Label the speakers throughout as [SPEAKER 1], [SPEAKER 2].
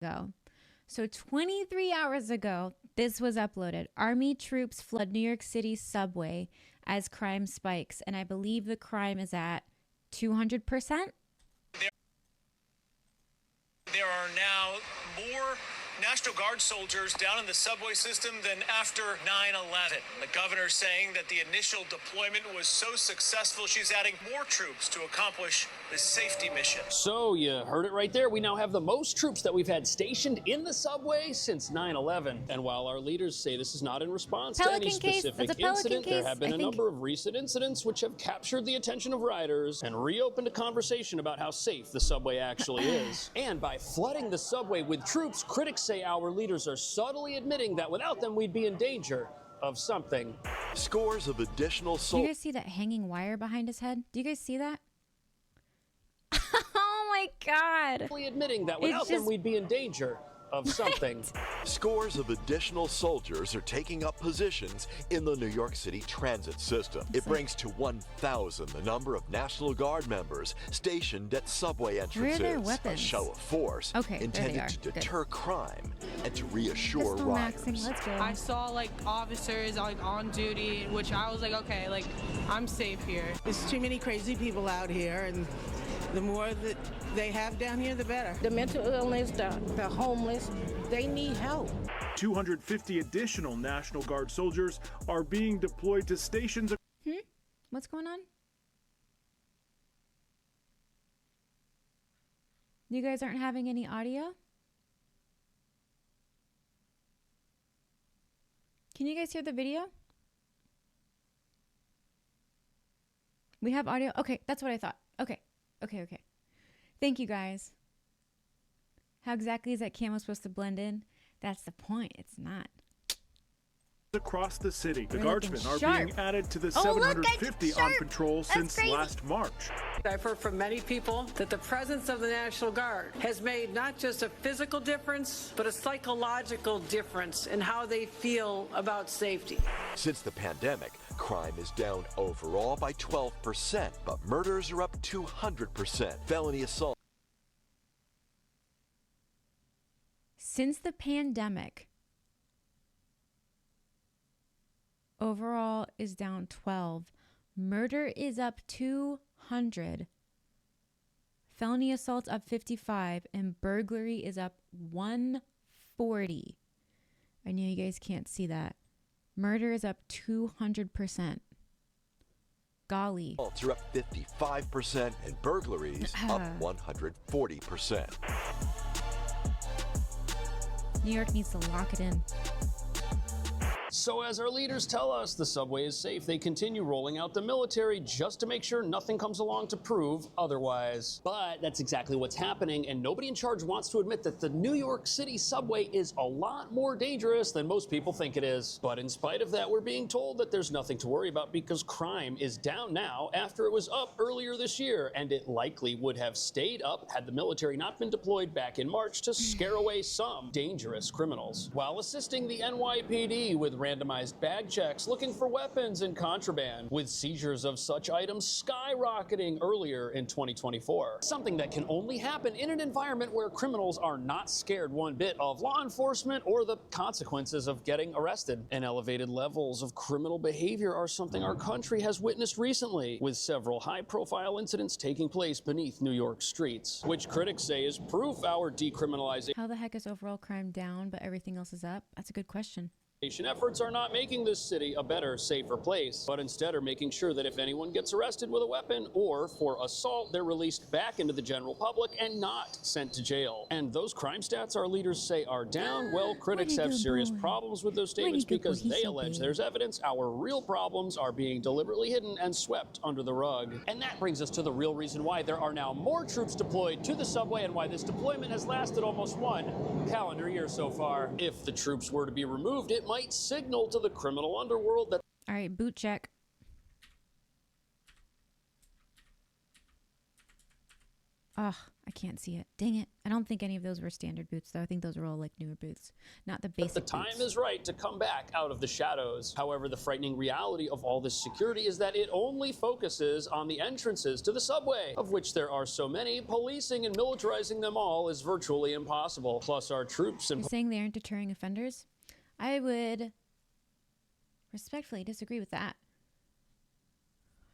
[SPEAKER 1] ago. So 23 hours ago, this was uploaded. Army troops flood New York City subway as crime spikes. And I believe the crime is at 200%.
[SPEAKER 2] There are now more National Guard soldiers down in the subway system than after 9/11. The governor saying that the initial deployment was so successful, she's adding more troops to accomplish this safety mission.
[SPEAKER 3] So you heard it right there. We now have the most troops that we've had stationed in the subway since 9/11. And while our leaders say this is not in response to any specific incident, there have been a number of recent incidents which have captured the attention of riders and reopened a conversation about how safe the subway actually is. And by flooding the subway with troops, critics say our leaders are subtly admitting that without them we'd be in danger of something.
[SPEAKER 4] Scores of additional
[SPEAKER 1] Do you guys see that hanging wire behind his head? Do you guys see that? Oh my God.
[SPEAKER 3] Admitting that without them we'd be in danger of something.
[SPEAKER 4] Scores of additional soldiers are taking up positions in the New York City transit system. It brings to 1,000 the number of National Guard members stationed at subway entrances.
[SPEAKER 1] Where are their weapons?
[SPEAKER 4] A show of force intended to deter crime and to reassure riders.
[SPEAKER 1] Let's go.
[SPEAKER 5] I saw like officers like on duty, which I was like, okay, like I'm safe here.
[SPEAKER 6] There's too many crazy people out here, and the more that they have down here, the better. The mental illness, the homeless, they need help.
[SPEAKER 7] 250 additional National Guard soldiers are being deployed to stations.
[SPEAKER 1] What's going on? You guys aren't having any audio? Can you guys hear the video? We have audio? Okay, that's what I thought. Okay. Thank you, guys. How exactly is that camo supposed to blend in? That's the point. It's not.
[SPEAKER 7] Across the city, the guardsmen are being added to the 750 on patrol since last March.
[SPEAKER 8] I've heard from many people that the presence of the National Guard has made not just a physical difference, but a psychological difference in how they feel about safety.
[SPEAKER 4] Since the pandemic, crime is down overall by 12%, but murders are up 200%. Felony assault.
[SPEAKER 1] Since the pandemic, overall is down 12. Murder is up 200. Felony assault up 55. And burglary is up 140. I know you guys can't see that. Murder is up 200%. Golly.
[SPEAKER 4] Assaults are up 55% and burglaries up 140%.
[SPEAKER 1] New York needs to lock it in.
[SPEAKER 3] So as our leaders tell us the subway is safe, they continue rolling out the military just to make sure nothing comes along to prove otherwise. But that's exactly what's happening, and nobody in charge wants to admit that the New York City subway is a lot more dangerous than most people think it is. But in spite of that, we're being told that there's nothing to worry about because crime is down now after it was up earlier this year, and it likely would have stayed up had the military not been deployed back in March to scare away some dangerous criminals, while assisting the NYPD with randomized bag checks looking for weapons and contraband, with seizures of such items skyrocketing earlier in 2024. Something that can only happen in an environment where criminals are not scared one bit of law enforcement or the consequences of getting arrested. And elevated levels of criminal behavior are something our country has witnessed recently, with several high-profile incidents taking place beneath New York streets, which critics say is proof our decriminalization.
[SPEAKER 1] How the heck is overall crime down but everything else is up? That's a good question.
[SPEAKER 3] Efforts are not making this city a better, safer place, but instead are making sure that if anyone gets arrested with a weapon or for assault, they're released back into the general public and not sent to jail. And those crime stats our leaders say are down, well, critics have serious problems with those statements because they allege there's evidence our real problems are being deliberately hidden and swept under the rug. And that brings us to the real reason why there are now more troops deployed to the subway and why this deployment has lasted almost one calendar year so far. If the troops were to be removed, it might signal to the criminal underworld that...
[SPEAKER 1] All right, boot check. Ugh, I can't see it. Dang it. I don't think any of those were standard boots, though. I think those were all like newer boots, not the basic
[SPEAKER 3] The time
[SPEAKER 1] boots.
[SPEAKER 3] is right to come back out of the shadows. However, the frightening reality of all this security is that it only focuses on the entrances to the subway, of which there are so many. Policing and militarizing them all is virtually impossible. Plus, our troops and
[SPEAKER 1] You're saying they aren't deterring offenders? I would respectfully disagree with that.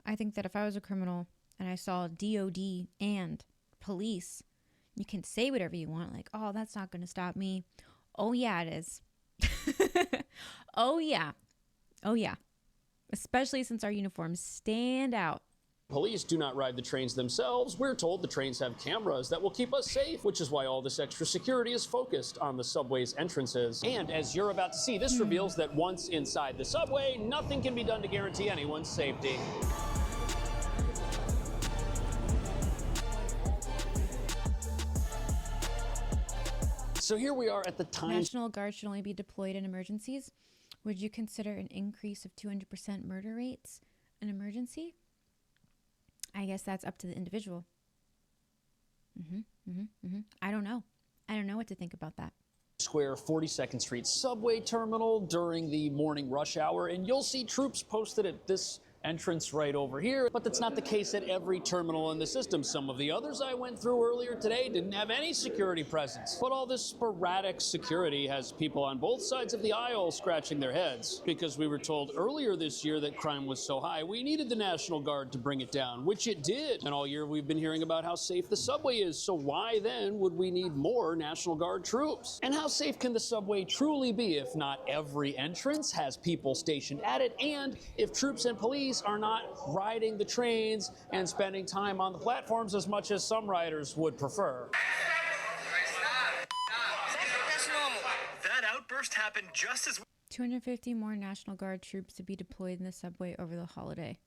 [SPEAKER 1] I think that if I was a criminal and I saw DOD and police, you can say whatever you want, like, oh, that's not going to stop me. Oh, yeah, it is. Oh, yeah. Oh, yeah. Especially since our uniforms stand out.
[SPEAKER 3] police do not ride the trains themselves. We're told the trains have cameras that will keep us safe, which is why all this extra security is focused on the subway's entrances. And as you're about to see, this reveals that once inside the subway, nothing can be done to guarantee anyone's safety. So here we are at the time.
[SPEAKER 1] National Guard should only be deployed in emergencies. Would you consider an increase of 200% murder rates an emergency? I guess that's up to the individual. I don't know. I don't know what to think about that.
[SPEAKER 3] Square 42nd Street subway terminal during the morning rush hour, and you'll see troops posted at this entrance right over here, but that's not the case at every terminal in the system. Some of the others I went through earlier today didn't have any security presence. But all this sporadic security has people on both sides of the aisle scratching their heads, because we were told earlier this year that crime was so high we needed the National Guard to bring it down, which it did. And all year we've been hearing about how safe the subway is, so why then would we need more National Guard troops? And how safe can the subway truly be if not every entrance has people stationed at it, and if troops and police are not riding the trains and spending time on the platforms as much as some riders would prefer?
[SPEAKER 2] That outburst happened just as
[SPEAKER 1] 250 more National Guard troops to be deployed in the subway over the holiday.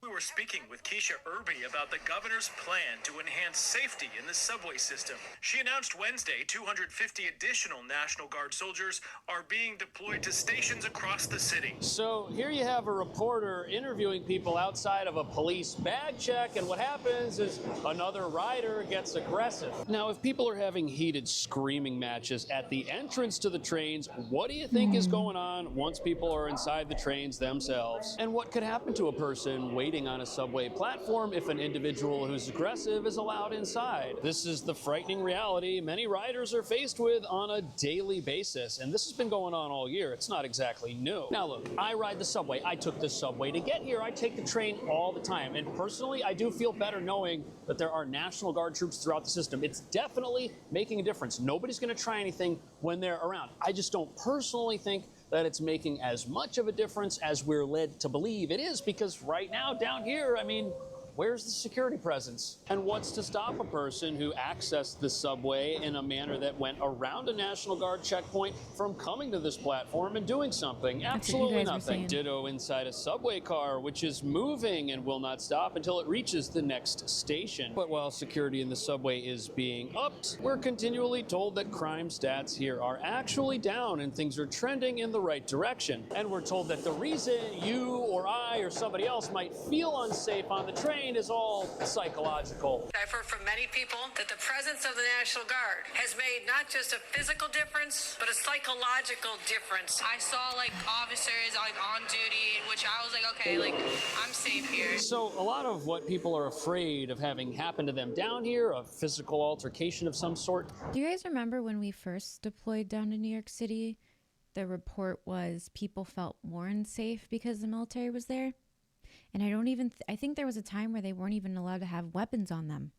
[SPEAKER 2] we were speaking with Keisha Irby about the governor's plan to enhance safety in the subway system. She announced Wednesday 250 additional National Guard soldiers are being deployed to stations across the city.
[SPEAKER 3] So here you have a reporter interviewing people outside of a police bag check, and what happens is another rider gets aggressive. Now, if people are having heated screaming matches at the entrance to the trains, what do you think is going on once people are inside the trains themselves? And what could happen to a person waiting on a subway platform if an individual who's aggressive is allowed inside? This is the frightening reality many riders are faced with on a daily basis, and this has been going on all year. It's not exactly new. Now look, I ride the subway. I took the subway to get here. I take the train all the time, and personally, I do feel better knowing that there are National Guard troops throughout the system. It's definitely making a difference. Nobody's going to try anything when they're around. I just don't personally think that it's making as much of a difference as we're led to believe it is, because right now down here, I mean, where's the security presence? And what's to stop a person who accessed the subway in a manner that went around a National Guard checkpoint from coming to this platform and doing something? Absolutely nothing. Ditto inside a subway car, which is moving and will not stop until it reaches the next station. But while security in the subway is being upped, we're continually told that crime stats here are actually down and things are trending in the right direction. And we're told that the reason you or I or somebody else might feel unsafe on the train is all psychological.
[SPEAKER 8] I've heard from many people that the presence of the National Guard has made not just a physical difference, but a psychological difference.
[SPEAKER 5] I saw like officers like on duty, which I was like, okay, like I'm safe here.
[SPEAKER 3] So a lot of what people are afraid of having happen to them down here, a physical altercation of some sort.
[SPEAKER 1] Do you guys remember when we first deployed down to New York City? The report was people felt more unsafe because the military was there. And I think there was a time where they weren't even allowed to have weapons on them.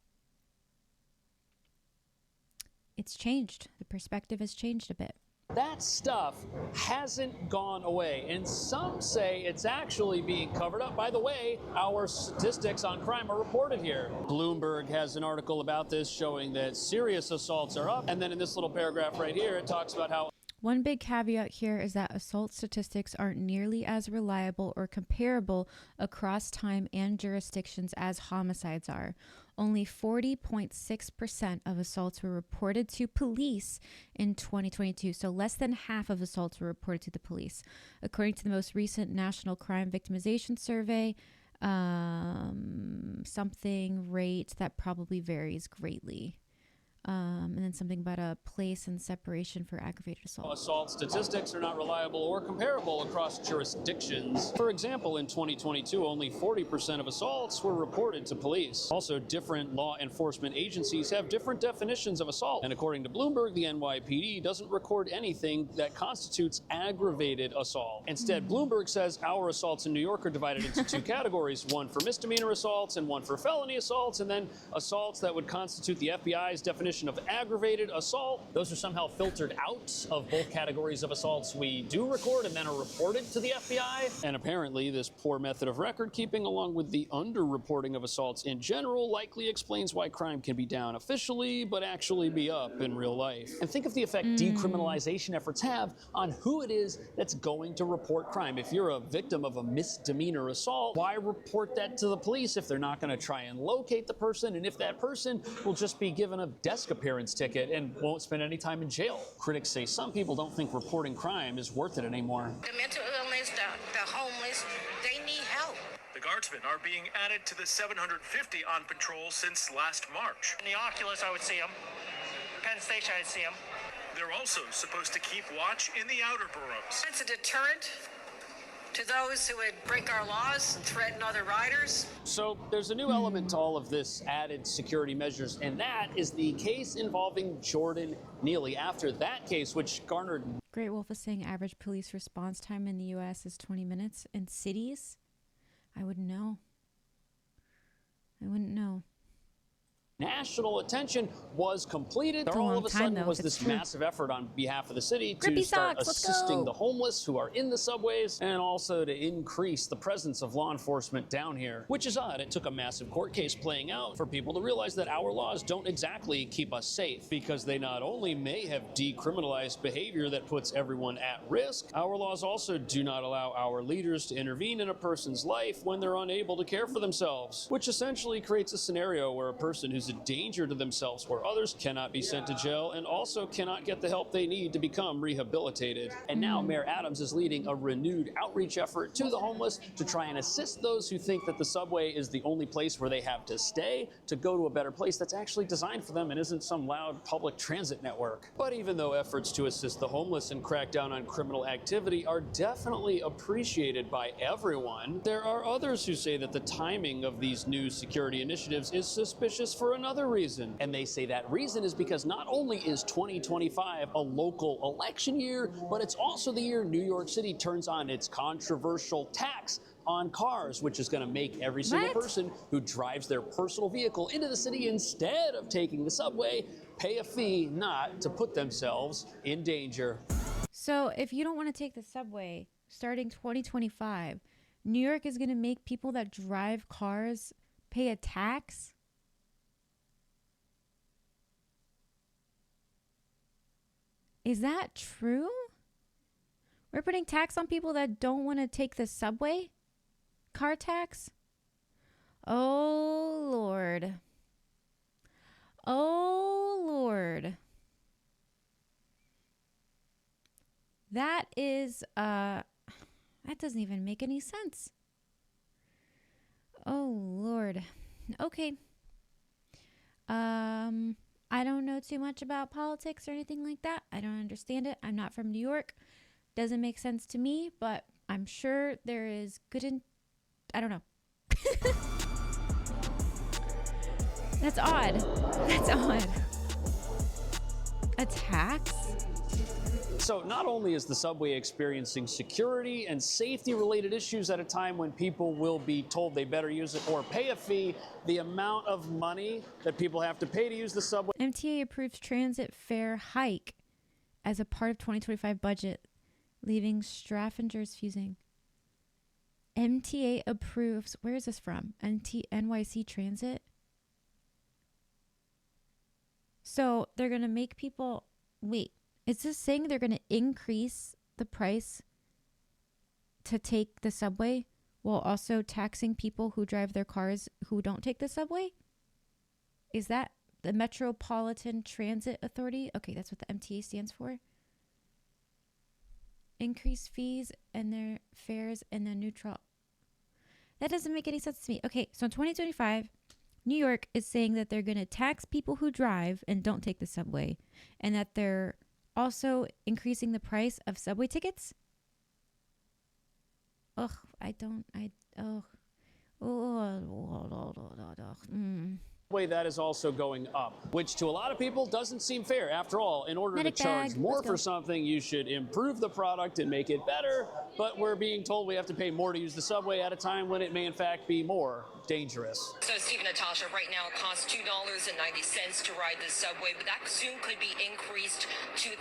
[SPEAKER 1] It's changed. The perspective has changed a bit.
[SPEAKER 3] That stuff hasn't gone away, and some say it's actually being covered up. By the way, our statistics on crime are reported here. Bloomberg has an article about this showing that serious assaults are up, and then in this little paragraph right here, it talks about how
[SPEAKER 1] one big caveat here is that assault statistics aren't nearly as reliable or comparable across time and jurisdictions as homicides are. Only 40.6% of assaults were reported to police in 2022, so less than half of assaults were reported to the police. According to the most recent National Crime Victimization Survey, something rate that probably varies greatly. And then something about a place and separation for aggravated assault.
[SPEAKER 3] Assault statistics are not reliable or comparable across jurisdictions. For example, in 2022, only 40% of assaults were reported to police. Also, different law enforcement agencies have different definitions of assault. And according to Bloomberg, the NYPD doesn't record anything that constitutes aggravated assault. Instead, Bloomberg says our assaults in New York are divided into two categories, one for misdemeanor assaults and one for felony assaults, and then assaults that would constitute the FBI's definition of aggravated assault. Those are somehow filtered out of both categories of assaults we do record and then are reported to the FBI. And apparently this poor method of record keeping, along with the underreporting of assaults in general, likely explains why crime can be down officially but actually be up in real life. And think of the effect decriminalization efforts have on who it is that's going to report crime. If you're a victim of a misdemeanor assault, why report that to the police if they're not going to try and locate the person, and if that person will just be given a desk appearance ticket and won't spend any time in jail? Critics say some people don't think reporting crime is worth it anymore.
[SPEAKER 6] The mental illness, the homeless, they need help.
[SPEAKER 2] The guardsmen are being added to the 750 on patrol since last March.
[SPEAKER 9] In the Oculus, I would see them. Penn Station, I'd see them.
[SPEAKER 2] They're also supposed to keep watch in the outer boroughs.
[SPEAKER 8] It's a deterrent to those who would break our laws and threaten other riders.
[SPEAKER 3] So there's a new element to all of this added security measures, and that is the case involving Jordan Neely. After that case, which garnered...
[SPEAKER 1] Great Wolf is saying average police response time in the U.S. is 20 minutes. In cities, I wouldn't know. National
[SPEAKER 3] attention was completed. There all of a sudden was this massive effort on behalf of the city to start assisting the homeless who are in the subways, and also to increase the presence of law enforcement down here, which is odd. It took a massive court case playing out for people to realize that our laws don't exactly keep us safe, because they not only may have decriminalized behavior that puts everyone at risk, our laws also do not allow our leaders to intervene in a person's life when they're unable to care for themselves, which essentially creates a scenario where a person who's a danger to themselves or others cannot be sent to jail and also cannot get the help they need to become rehabilitated. And now Mayor Adams is leading a renewed outreach effort to the homeless to try and assist those who think that the subway is the only place where they have to stay, to go to a better place that's actually designed for them and isn't some loud public transit network. But even though efforts to assist the homeless and crack down on criminal activity are definitely appreciated by everyone, there are others who say that the timing of these new security initiatives is suspicious for another reason. And they say that reason is because not only is 2025 a local election year, but it's also the year New York City turns on its controversial tax on cars, which is going to make every single person who drives their personal vehicle into the city instead of taking the subway pay a fee not to put themselves in danger.
[SPEAKER 1] So if you don't want to take the subway starting 2025, New York is going to make people that drive cars pay a tax? Is that true? We're putting tax on people that don't want to take the subway? Car tax? Oh, Lord. Oh, Lord. That is, that doesn't even make any sense. Oh, Lord. Okay. I don't know too much about politics or anything like that. I don't understand it. I'm not from New York. Doesn't make sense to me, but I'm sure there is I don't know. That's odd. That's odd. A tax?
[SPEAKER 3] So not only is the subway experiencing security and safety related issues at a time when people will be told they better use it or pay a fee, the amount of money that people have to pay to use the subway.
[SPEAKER 1] MTA approves transit fare hike as a part of 2025 budget, leaving Straffingers fusing. MTA approves, where is this from? NYC Transit? So they're going to make people, wait. Is this saying they're going to increase the price to take the subway while also taxing people who drive their cars who don't take the subway? Is that the Metropolitan Transit Authority? Okay, that's what the MTA stands for. Increase fees and their fares and then neutral. That doesn't make any sense to me. Okay, so in 2025, New York is saying that they're going to tax people who drive and don't take the subway, and that they're also increasing the price of subway tickets. Ugh,
[SPEAKER 3] way that is also going up, which to a lot of people doesn't seem fair. After all, in order to charge more for something, you should improve the product and make it better. But we're being told we have to pay more to use the subway at a time when it may in fact be more dangerous.
[SPEAKER 10] So Steve and Natasha, right now it costs $2.90 to ride the subway, but that soon could be increased to $3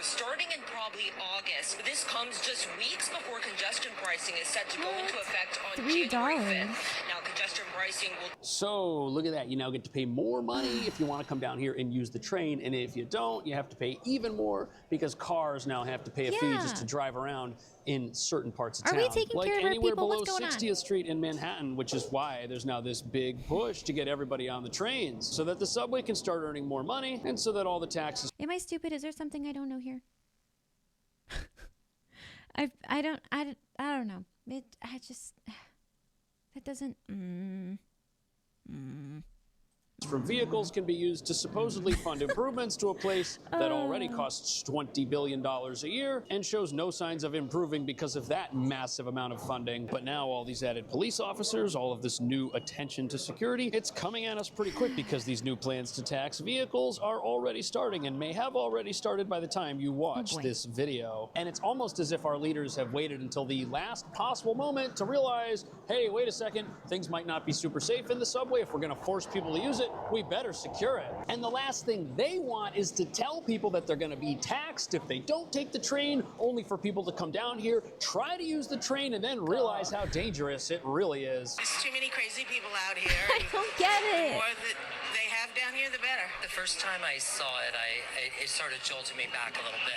[SPEAKER 10] starting in probably August. This comes just weeks before congestion pricing is set to go into effect on January 5th. Now congestion pricing will...
[SPEAKER 3] So look at that. You now get to pay more money if you want to come down here and use the train. And if you don't, you have to pay even more because cars now have to pay a fee just to drive around in certain parts of town.
[SPEAKER 1] Are we taking
[SPEAKER 3] like
[SPEAKER 1] care of our
[SPEAKER 3] anywhere
[SPEAKER 1] people?
[SPEAKER 3] below
[SPEAKER 1] What's going
[SPEAKER 3] 60th Street in Manhattan, which is why there's now this big push to get everybody on the trains so that the subway can start earning more money and so that all the taxes...
[SPEAKER 1] Am I stupid? Is there something I don't know here? I don't know. That doesn't...
[SPEAKER 3] from vehicles can be used to supposedly fund improvements to a place that already costs $20 billion a year and shows no signs of improving because of that massive amount of funding. But now all these added police officers, all of this new attention to security, it's coming at us pretty quick because these new plans to tax vehicles are already starting and may have already started by the time you watch this video. And it's almost as if our leaders have waited until the last possible moment to realize, hey, wait a second, things might not be super safe in the subway. If we're going to force people to use it, we better secure it. And the last thing they want is to tell people that they're going to be taxed if they don't take the train, only for people to come down here, try to use the train, and then realize how dangerous it really is.
[SPEAKER 6] There's too many crazy people out here.
[SPEAKER 1] I don't get it.
[SPEAKER 6] The more that they have down here, the better.
[SPEAKER 10] The first time I saw it, it started jolting me back a little bit.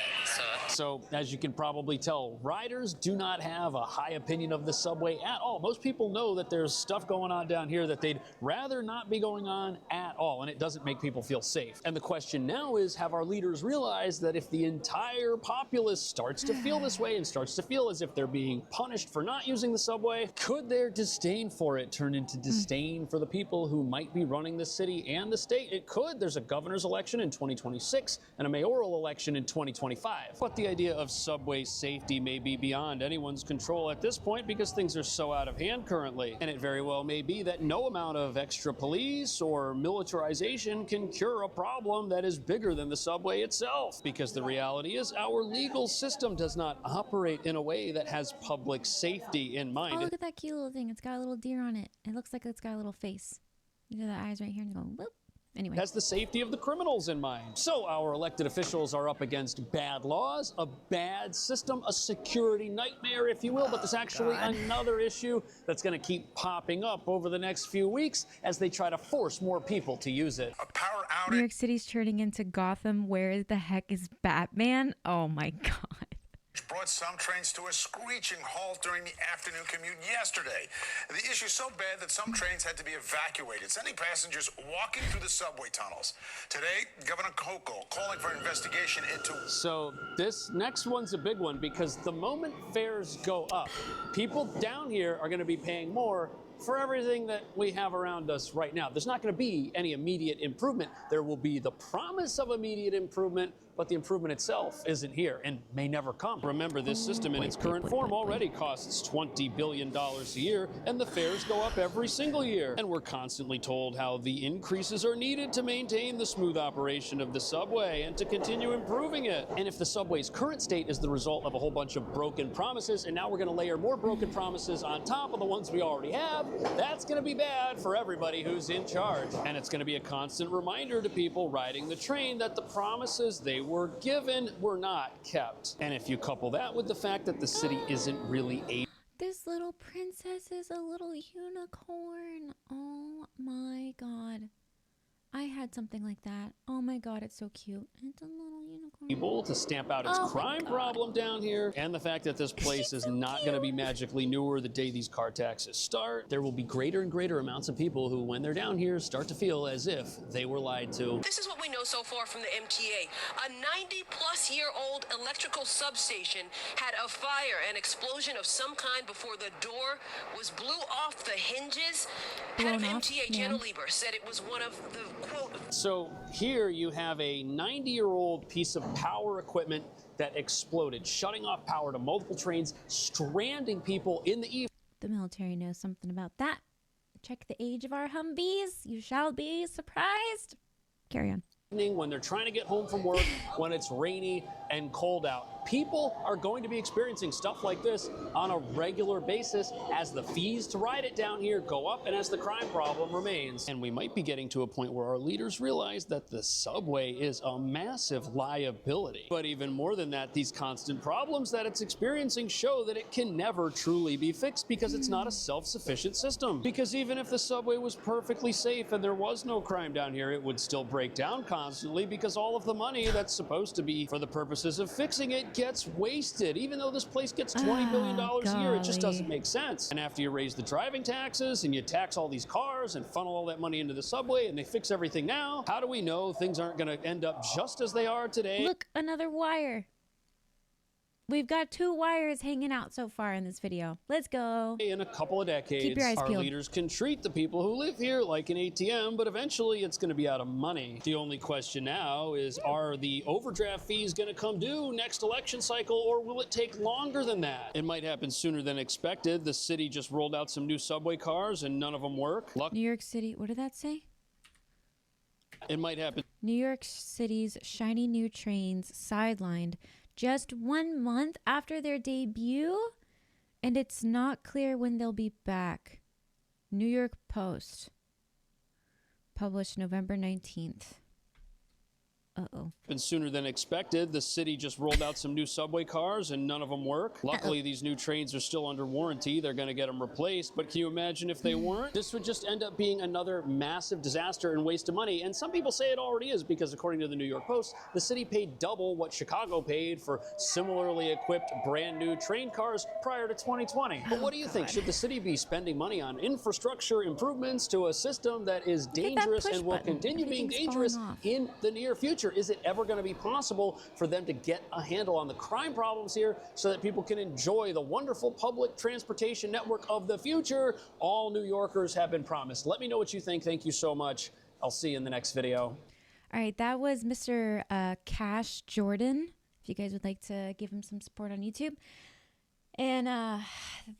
[SPEAKER 3] So, as you can probably tell, riders do not have a high opinion of the subway at all. Most people know that there's stuff going on down here that they'd rather not be going on at all, and it doesn't make people feel safe. And the question now is, have our leaders realized that if the entire populace starts to feel this way and starts to feel as if they're being punished for not using the subway, could their disdain for it turn into disdain for the people who might be running the city and the state? It could. There's a governor's election in 2026 and a mayoral election in 2025. But the idea of subway safety may be beyond anyone's control at this point because things are so out of hand currently. And it very well may be that no amount of extra police or militarization can cure a problem that is bigger than the subway itself. Because the reality is our legal system does not operate in a way that has public safety in mind.
[SPEAKER 1] Oh, look at that cute little thing. It's got a little deer on it. It looks like it's got a little face. These are the eyes right here and it's going whoop. Anyway.
[SPEAKER 3] Has the safety of the criminals in mind. So our elected officials are up against bad laws, a bad system, a security nightmare, if you will. But there's actually another issue that's going to keep popping up over the next few weeks as they try to force more people to use it.
[SPEAKER 11] A power outage.
[SPEAKER 1] New York City's turning into Gotham. Where the heck is Batman? Oh my God.
[SPEAKER 11] Brought some trains to a screeching halt during the afternoon commute yesterday. The issue so bad that some trains had to be evacuated, sending passengers walking through the subway tunnels. Today, Governor Hochul calling for an investigation into...
[SPEAKER 3] So this next one's a big one because the moment fares go up, people down here are going to be paying more for everything that we have around us right now. There's not going to be any immediate improvement. There will be the promise of immediate improvement, but the improvement itself isn't here and may never come. Remember, this system in its current form already costs $20 billion a year, and the fares go up every single year. And we're constantly told how the increases are needed to maintain the smooth operation of the subway and to continue improving it. And if the subway's current state is the result of a whole bunch of broken promises, and now we're going to layer more broken promises on top of the ones we already have, that's going to be bad for everybody who's in charge. And it's going to be a constant reminder to people riding the train that the promises they were given were not kept. And if you couple that with the fact that the city isn't really able...
[SPEAKER 1] This little princess is a little unicorn. Oh my God. I had something like that. Oh my God, it's so cute. It's a little unicorn.
[SPEAKER 3] people to stamp out its crime problem down here, and the fact that this place is not going to be magically newer the day these car taxes start. There will be greater and greater amounts of people who, when they're down here, start to feel as if they were lied to.
[SPEAKER 12] This is what we know so far from the MTA. A 90-plus-year-old electrical substation had a fire, an explosion of some kind before the door blew off the hinges. Head of MTA, Jenna Lieber, said it was one of the, quote...
[SPEAKER 3] So here you have a 90-year-old piece of power equipment that exploded, shutting off power to multiple trains, stranding people in the evening.
[SPEAKER 1] The military knows something about that. Check the age of our Humvees. You shall be surprised. Carry on.
[SPEAKER 3] When they're trying to get home from work, when it's rainy and cold out. People are going to be experiencing stuff like this on a regular basis as the fees to ride it down here go up and as the crime problem remains. And we might be getting to a point where our leaders realize that the subway is a massive liability. But even more than that, these constant problems that it's experiencing show that it can never truly be fixed because it's not a self-sufficient system. Because even if the subway was perfectly safe and there was no crime down here, it would still break down constantly because all of the money that's supposed to be for the purposes of fixing it gets wasted. Even though this place gets $20 billion a year, it just doesn't make sense. And after you raise the driving taxes and you tax all these cars and funnel all that money into the subway and they fix everything now, how do we know things aren't going to end up just as they are today?
[SPEAKER 1] Look, another wire. We've got 2 wires hanging out so far in this video. Let's go.
[SPEAKER 3] In a couple of decades,
[SPEAKER 1] keep your eyes
[SPEAKER 3] our
[SPEAKER 1] peeled.
[SPEAKER 3] leaders can treat the people who live here like an ATM, but eventually it's going to be out of money. The only question now is, are the overdraft fees going to come due next election cycle, or will it take longer than that? It might happen sooner than expected. The city just rolled out some new subway cars and none of them work.
[SPEAKER 1] New York City, what did that say?
[SPEAKER 3] It might happen.
[SPEAKER 1] New York City's shiny new trains sidelined just 1 month after their debut, and it's not clear when they'll be back. New York Post, published November 19th. Uh-oh.
[SPEAKER 3] Been sooner than expected. The city just rolled out some new subway cars and none of them work. Luckily, these new trains are still under warranty. They're going to get them replaced. But can you imagine if they weren't? This would just end up being another massive disaster and waste of money. And some people say it already is because according to the New York Post, the city paid double what Chicago paid for similarly equipped brand new train cars prior to 2020. But what do you think? Should the city be spending money on infrastructure improvements to a system that is dangerous and will continue being dangerous in the near future? Is it ever going to be possible for them to get a handle on the crime problems here so that people can enjoy the wonderful public transportation network of the future all New Yorkers have been promised? Let me know what you think. Thank you so much. I'll see you in the next video.
[SPEAKER 1] All right, that was Mr. Cash Jordan. If you guys would like to give him some support on YouTube. And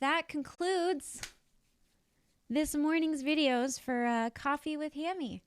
[SPEAKER 1] that concludes this morning's videos for Coffee with Hammy.